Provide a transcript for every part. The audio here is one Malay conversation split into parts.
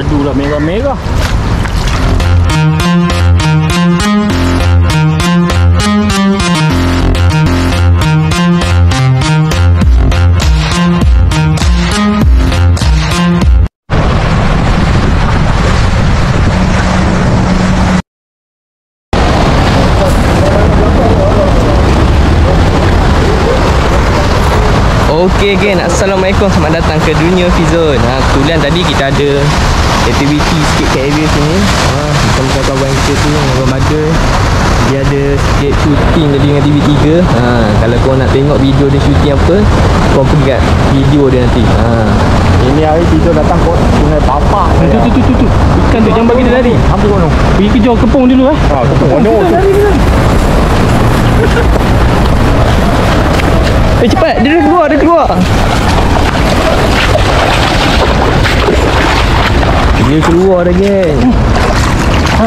Aduh lah, merah-merah. Okey geng, Assalamualaikum, selamat datang ke Dunia Fizon. Kebetulan tadi kita ada aktiviti sikit kat area sini. Bersama kawan kita tu yang Ramadan. Dia ada sikit shooting tadi dengan TV3. Kalau korang nak tengok video dia shooting apa, korang pergi kat video dia nanti. Ini hari kita datang kot Sungai Papak. Tu. Ikan tu, jangan bagi dia lari. Apa korang? Pergi kejar kepung dulu Kepung mana tu? Cepat, dia keluar. Dia keluar dah geng.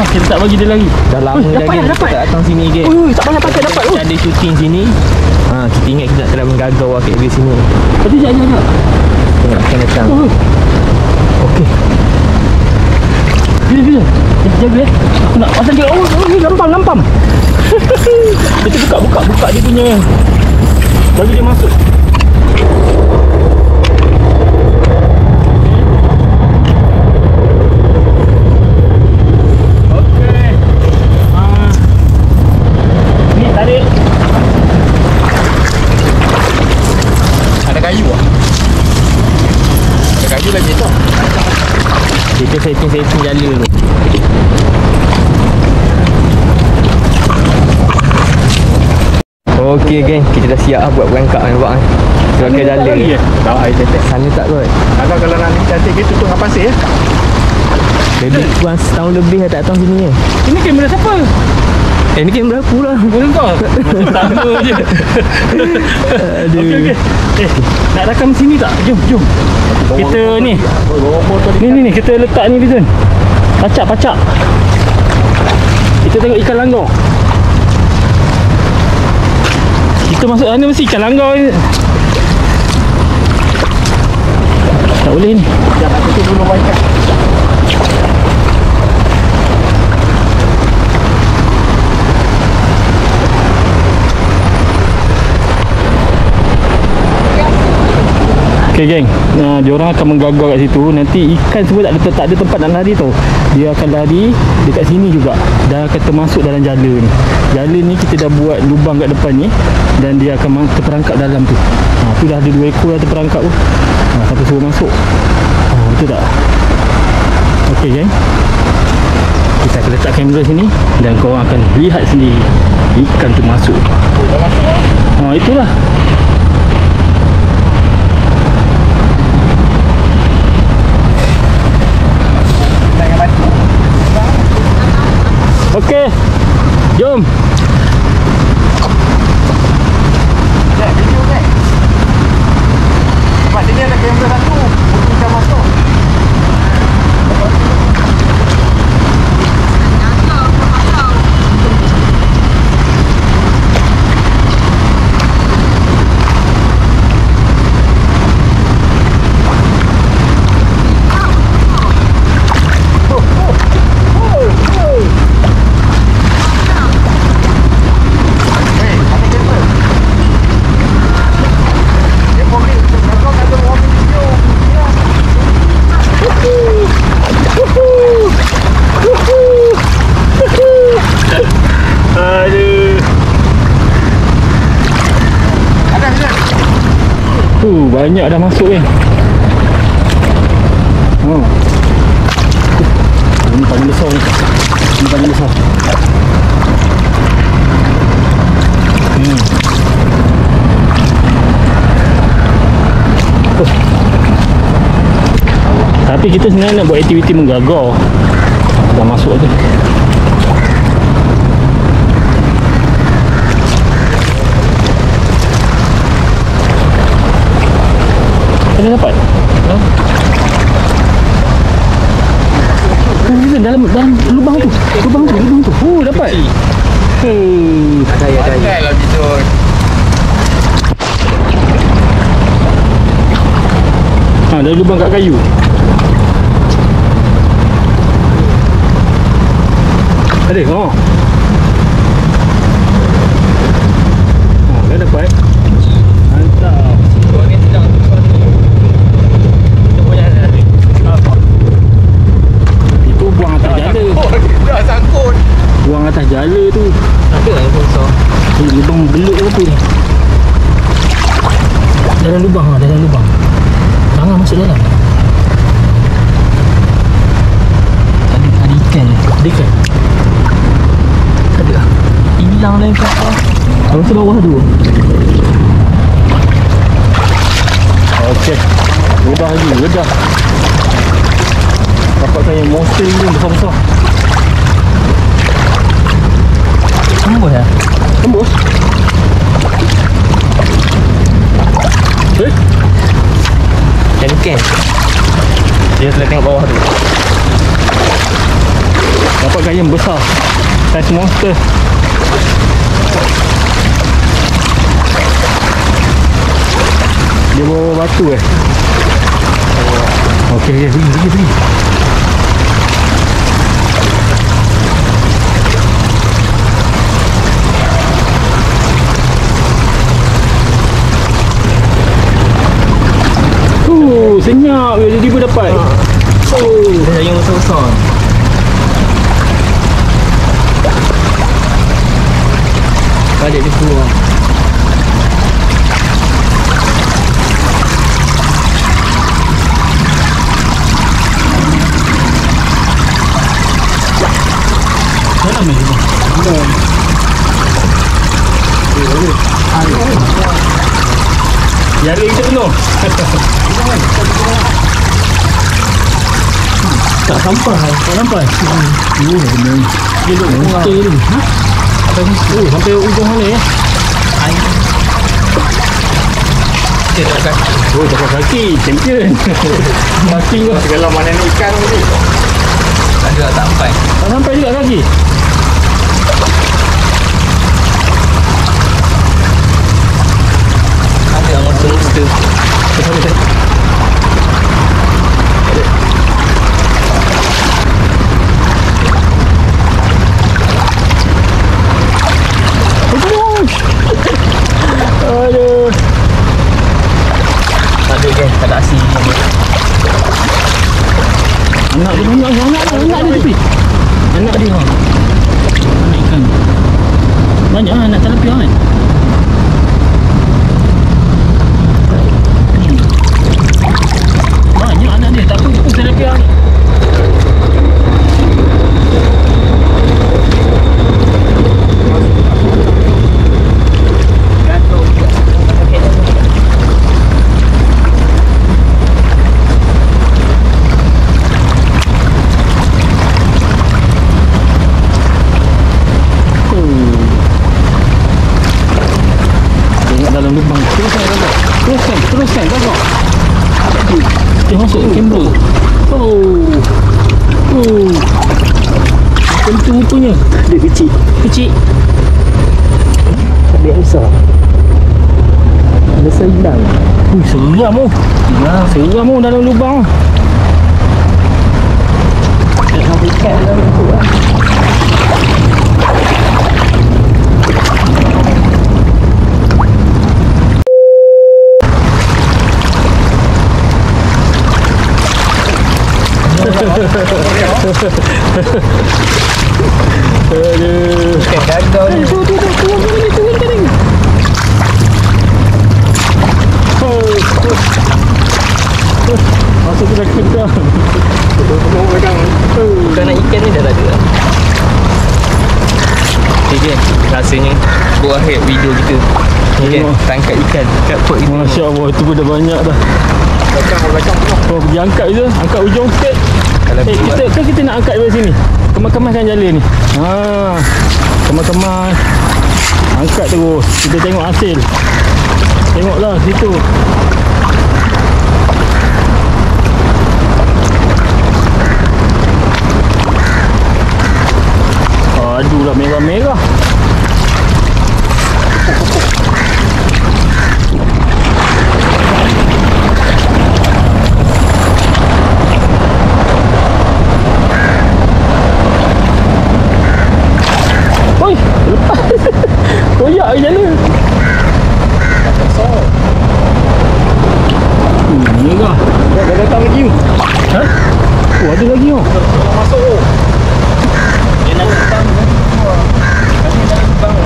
Kita tak bagi dia lari. Dah lama dah geng kita tak datang sini geng. Tak banyak pakai dapat. Kita ada shooting sini. Kita ingat kita nak try menggagau kat area sini. Tadi jangan. Tengok akan datang. Okey. Bila. Jaga aku nak pasang dia. Ni lampam. Kita buka dia punya. Bagi dia masuk. Okey. Ni tarik. Ada kayu ah. Ada kayu lagi tu. Kita setting jala dulu. Okey geng, kita dah siap buat berangkat nampak kan. Sebagai jalan. Tak air tetek. Sana tak kot. Kalau nak cantik gitu tu apa pasir ya? Lebih kurang setahun lebih dah tak datang sini ni. Ini kamera siapa? Ni kamera aku lah. Kamera kau? Sama je. Aduh. Okey. Nak rakam sini tak? Jom. Kita ni. Ni kita letak ni Bizon. Pacak. Kita tengok ikan langgar. Kita masuk sana mesti ikan langgar ni. Tak boleh ni. Jangan tutup dulu ikan. Okay geng, diorang akan menggagau kat situ. Nanti ikan semua tak ada tempat nak lari tau. Dia akan lari dekat sini juga. Dah akan termasuk dalam jala ni. Jala ni kita dah buat lubang kat depan ni. Dan dia akan terperangkap dalam tu. Tu dah ada 2 ekor dah terperangkap tu. Siapa suruh masuk. Betul tak? Okay geng, kita akan letak kamera sini. Dan korang akan lihat sendiri ikan tu masuk. Itulah. Okey, jom. Video kan? Sebab sini ada kamera satu. Kita masuk. Banyak dah masuk kan. Ini paling besar ni. Tapi kita sebenarnya nak buat aktiviti menggagau. Dah masuk je. Ada dapat? Dalam lubang tu. Dapat. Daya. Lah Bizon. Ada lubang kat kayu. Ada? Oh. Oh, dah dapat. Mantap. Kau ni sedang tuan ni. Kita punya ada. Itu buang atas jala. Dah sangkut. Buang atas jala tu. Ada yang besar. Lubang belut ke apa ni? Dalam lubang lah, dalam lubang. Tangan masuk dalam. Ada ikan ni. Ada ikan? Ada lah. Hilang lah yang kapal. Kalau tu bawah tu. Okey. Redah lagi, redah. Dapatkan yang monster ni besar-besar. Tembus lah. Tembus? Eh? Ikan. Dia telah tengok bawah tu. Dapatkan yang besar. Saiz monster. Dia bawa batu Okey, pergi. Senyap je, dia pun dapat. Dia yang besar-besar. Balik dia keluar. Dalam ni semua. Jari kita penuh. Tak sampai. Benar. Dia duduk monster tu. Sampai ujung mana ya? Dia tak kaki. Oh, tak kaki. Champion. Kaki tu. Segala mana ni ikan ni. Ada tak sampai. Tak sampai juga kaki. Ada yang monster-monster. Betul. Aduh. Ada kan, tak ada asin. Anak dia banyak. Anak dia tepi. Anak dia. Anak ikan. Banyak anak tilapia kan. Banyak anak dia. Tak apa tilapia ni. Dalam lubang. Teruskan tengok. Dia masuk kamera. Macam tu rupanya. Dia kecil. Tak ada besar. Ada hilang. Seram oh. Seram oh dalam lubang. Tak nak ikan dalam tu lah. Aduh. Gagal ni. Turun. Masuk tu dah kedang. Bukan nak ikan ni dah tak ada lah. Okay, rasanya buat akhir video kita. Okay, tangkap ikan kat pot itu. Masya Allah, itu pun dah banyak dah. Belakang Oh, pergi angkat je. Angkat ujung sikit. Kalau Kita nak angkat dari sini. Kemas-kemaskan jala ni. Kemas-kemas. Angkat terus. Kita tengok hasil. Tengoklah situ. Aduh lah merah-merah. ada lagi oh. Masuk oh. Dia nak lubang. Kami nak lubang.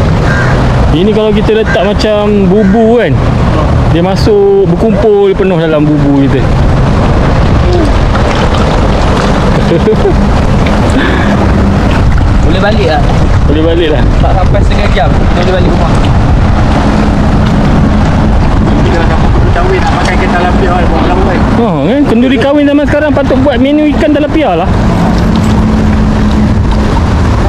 Ini kalau kita letak macam bubu kan, dia masuk berkumpul penuh dalam bubu kita. Boleh balik lah. Boleh balik lah. Tak sampai setengah jam. Kita boleh balik rumah. Kita dah kahwin nak makan ikan tilapia kan. Buat lama kan. Oh kan, kenduri kahwin zaman sekarang patut buat menu ikan tilapia lah.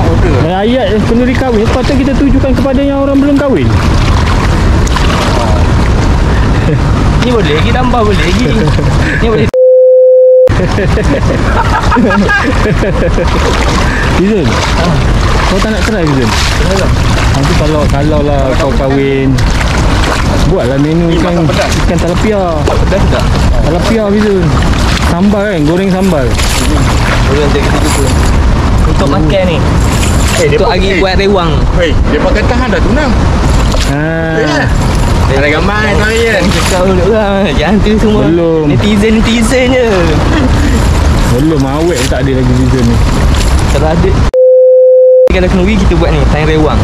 Order. Dan ayat kenduri kahwin patut kita tujukan kepada yang orang belum kahwin. Ni boleh lagi tambah boleh lagi. Ni boleh. Fizul, kau tak nak try Fizul? Kenapa? Nanti kalau lah kau kahwin, buatlah menu ikan tilapia. Pedas tak? Tilapia Fizul. Sambal kan, goreng sambal. Boleh nanti kita jumpa. Untuk makan ni. Untuk hari buat rewang. Hei, dia pakai tahan dah tunang. Ya. Dia ada gambar kan hari kan. Kau duduk lah. Jangan tu semua. Belum. Netizen je. Belum awet tak ada lagi Fizul ni. Kalau ada kalau kenduri kita buat ni tayang rewang.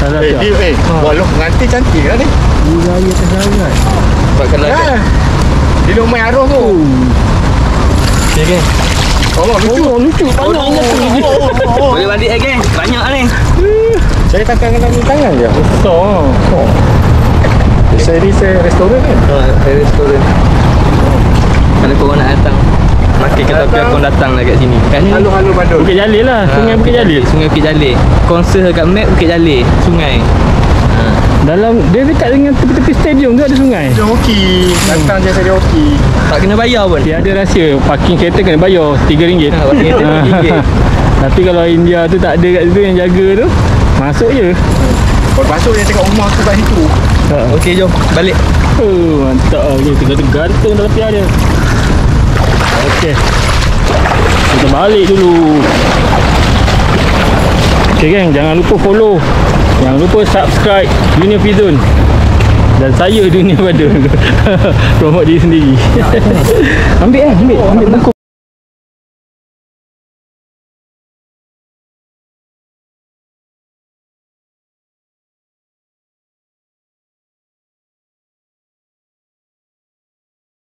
Tilapia. Dia buat lo pengantin cantik lah ni. Budaya tersangat. Sebab kalau ada. Ya. Dia nak main arus tu. Okay kan? Oh, lucu. Oh, lucu. Banyak ingat tu. Boleh balik kan? Banyak ni. Saya takkan kena ni tangan je. Besar. Saya restoran kan. Restoran. Kalau korang nak datang makan ke tapi korang datang lah kat sini. Kat ni Halo Bandung. Bukit Jalil lah. Sungai Bukit Jalil. Sungai Bukit Jalil. Konser kat map Bukit Jalil. Sungai. Dalam dia dekat dengan tepi-tepi stadium tu ada sungai. Dia hoki. Datang je saya hoki. Tak kena bayar pun. Dia ada rahsia. Parking kereta kena bayar RM3. Parking kereta RM3. Tapi kalau India tu tak ada kat situ yang jaga tu, masuk je. Kalau masuk dia cakap rumah aku kat situ. Okey jom balik. Mantap lah. Okay, kita gantung dalam piar dia. Okey. Kita balik dulu. Okey geng, jangan lupa follow. Jangan lupa subscribe Dunia Fizul. Dan saya Dunia Badul. Promote diri sendiri. Ambil buku.